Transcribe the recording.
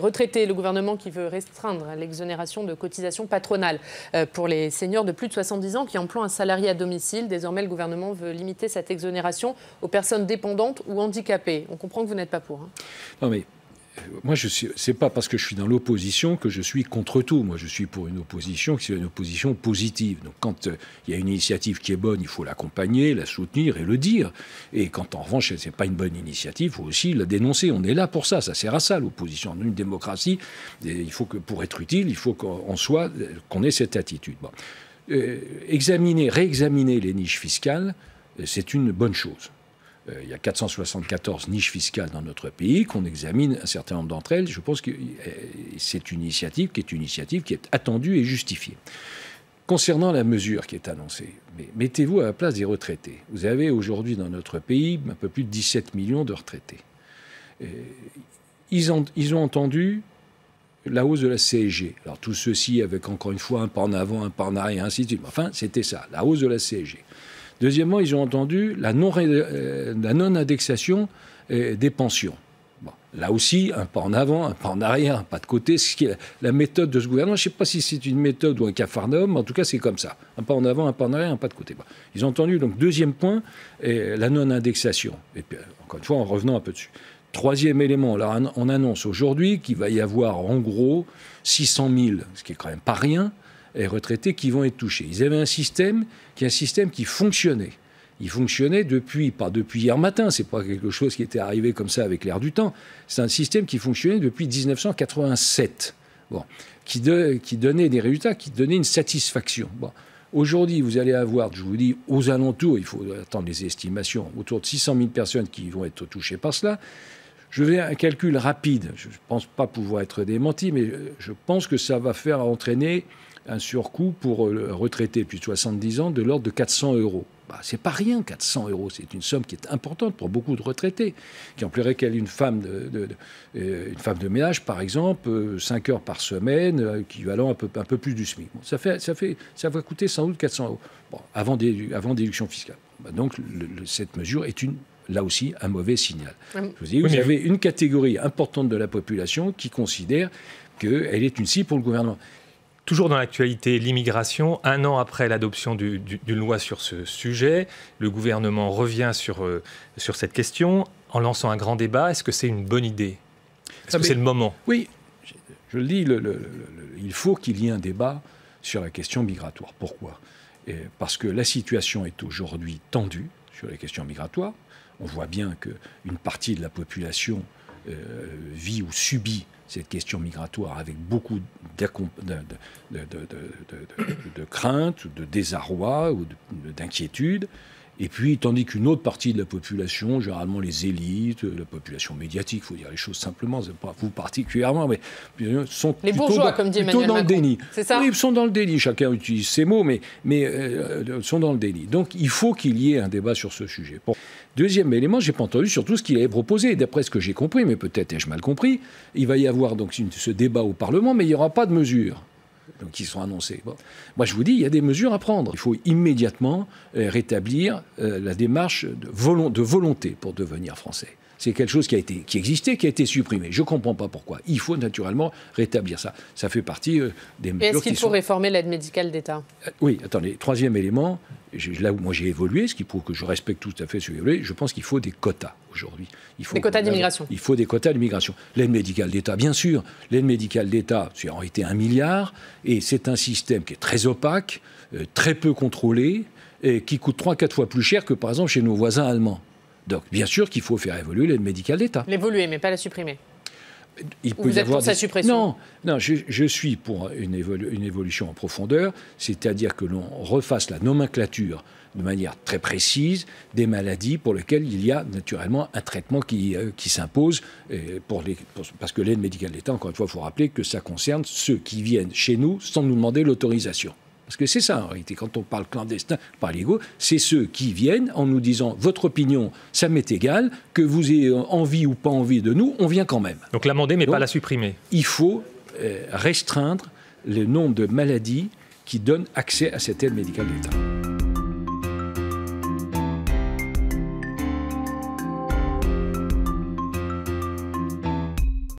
Retraités, le gouvernement qui veut restreindre l'exonération de cotisations patronales pour les seniors de plus de 70 ans qui emploient un salarié à domicile. Désormais, le gouvernement veut limiter cette exonération aux personnes dépendantes ou handicapées. On comprend que vous n'êtes pas pour. Hein. Non mais, moi, c'est pas parce que je suis dans l'opposition que je suis contre tout. Moi, je suis pour une opposition qui soit une opposition positive. Donc, quand il y a une initiative qui est bonne, il faut l'accompagner, la soutenir et le dire. Et quand, en revanche, c'est pas une bonne initiative, il faut aussi la dénoncer. On est là pour ça. Ça sert à ça, l'opposition. Dans une démocratie, il faut que, pour être utile, il faut qu'on ait cette attitude. Bon. Réexaminer les niches fiscales, c'est une bonne chose. Il y a 474 niches fiscales dans notre pays, qu'on examine un certain nombre d'entre elles. Je pense que c'est une initiative qui est attendue et justifiée. Concernant la mesure qui est annoncée, mettez-vous à la place des retraités. Vous avez aujourd'hui dans notre pays un peu plus de 17 millions de retraités. Ils ont entendu la hausse de la CSG. Alors tout ceci avec encore une fois un pas en avant, un pas en arrière, ainsi de suite. Enfin, c'était ça, la hausse de la CSG. Deuxièmement, ils ont entendu la non-indexation des pensions. Bon, là aussi, un pas en avant, un pas en arrière, un pas de côté. Ce qui est la méthode de ce gouvernement, je ne sais pas si c'est une méthode ou un capharnaüm, mais en tout cas, c'est comme ça. Un pas en avant, un pas en arrière, un pas de côté. Bon. Ils ont entendu, donc, deuxième point, la non-indexation. Et puis, encore une fois, en revenant un peu dessus. Troisième élément, là, on annonce aujourd'hui qu'il va y avoir, en gros, 600 000, ce qui est quand même pas rien, retraités qui vont être touchés. Ils avaient un système qui fonctionnait. Il fonctionnait pas depuis hier matin, c'est pas quelque chose qui était arrivé comme ça avec l'air du temps. C'est un système qui fonctionnait depuis 1987, qui donnait des résultats, qui donnait une satisfaction. Bon. Aujourd'hui, vous allez avoir, je vous dis, aux alentours, il faut attendre les estimations, autour de 600 000 personnes qui vont être touchées par cela. Je fais un calcul rapide, je ne pense pas pouvoir être démenti, mais je pense que ça va faire entraîner un surcoût pour le retraité depuis 70 ans de l'ordre de 400 €. C'est pas rien, 400 €. C'est une somme qui est importante pour beaucoup de retraités, qui emploieraient une femme de ménage, par exemple, 5 heures par semaine, équivalent un peu plus du SMIC. Bon, ça va coûter sans doute 400 €. Bon, avant déduction fiscale. Donc, cette mesure est là aussi un mauvais signal. Je vous dis, vous avez une catégorie importante de la population qui considère qu'elle est une cible pour le gouvernement. Toujours dans l'actualité, l'immigration. 1 an après l'adoption d'une loi sur ce sujet, le gouvernement revient sur cette question en lançant un grand débat. Est-ce que c'est une bonne idée? Est-ce que c'est le moment? Oui, je le dis, il faut qu'il y ait un débat sur la question migratoire. Pourquoi? Parce que la situation est aujourd'hui tendue sur les questions migratoires. On voit bien qu'une partie de la population vit ou subit cette question migratoire avec beaucoup de crainte, de désarroi ou d'inquiétude. Et puis, tandis qu'une autre partie de la population, généralement les élites, la population médiatique, il faut dire les choses simplement, c'est pas vous particulièrement, mais sont les bourgeois, comme dit Emmanuel plutôt dans Macron. le déni. C'est ça ? Oui, ils sont dans le déni, chacun utilise ses mots, mais sont dans le déni. Donc, il faut qu'il y ait un débat sur ce sujet. Bon. Deuxième élément, je n'ai pas entendu surtout ce qu'il avait proposé. D'après ce que j'ai compris, mais peut-être ai-je mal compris, il va y avoir donc ce débat au Parlement, mais il n'y aura pas de mesures qui sont annoncées. Bon. Moi, je vous dis, il y a des mesures à prendre. Il faut immédiatement rétablir la démarche de volonté pour devenir français. C'est quelque chose qui existait, qui a été supprimé. Je ne comprends pas pourquoi. Il faut naturellement rétablir ça. Ça fait partie des mesures. Est-ce qu'il faut réformer l'aide médicale d'État? Oui, attendez. Troisième élément, là où moi j'ai évolué, ce qui prouve que je respecte tout à fait ce que j'ai évolué, je pense qu'il faut des quotas aujourd'hui. Des quotas d'immigration. Il faut des quotas d'immigration. L'aide médicale d'État, bien sûr. L'aide médicale d'État, c'est en réalité 1 milliard, et c'est un système qui est très opaque, très peu contrôlé, et qui coûte 3-4 fois plus cher que par exemple chez nos voisins allemands. Donc, bien sûr qu'il faut faire évoluer l'aide médicale d'État. L'évoluer, mais pas la supprimer. Vous êtes pour sa suppression? Non, je suis pour une évolution en profondeur, c'est-à-dire que l'on refasse la nomenclature de manière très précise des maladies pour lesquelles il y a naturellement un traitement qui s'impose, parce que l'aide médicale d'État, encore une fois, il faut rappeler que ça concerne ceux qui viennent chez nous sans nous demander l'autorisation. Parce que c'est ça, en réalité, quand on parle clandestin, pas légaux, c'est ceux qui viennent en nous disant « votre opinion, ça m'est égal, que vous ayez envie ou pas envie de nous, on vient quand même ». Donc l'amender, mais pas la supprimer. Il faut restreindre le nombre de maladies qui donnent accès à cette aide médicale d'État.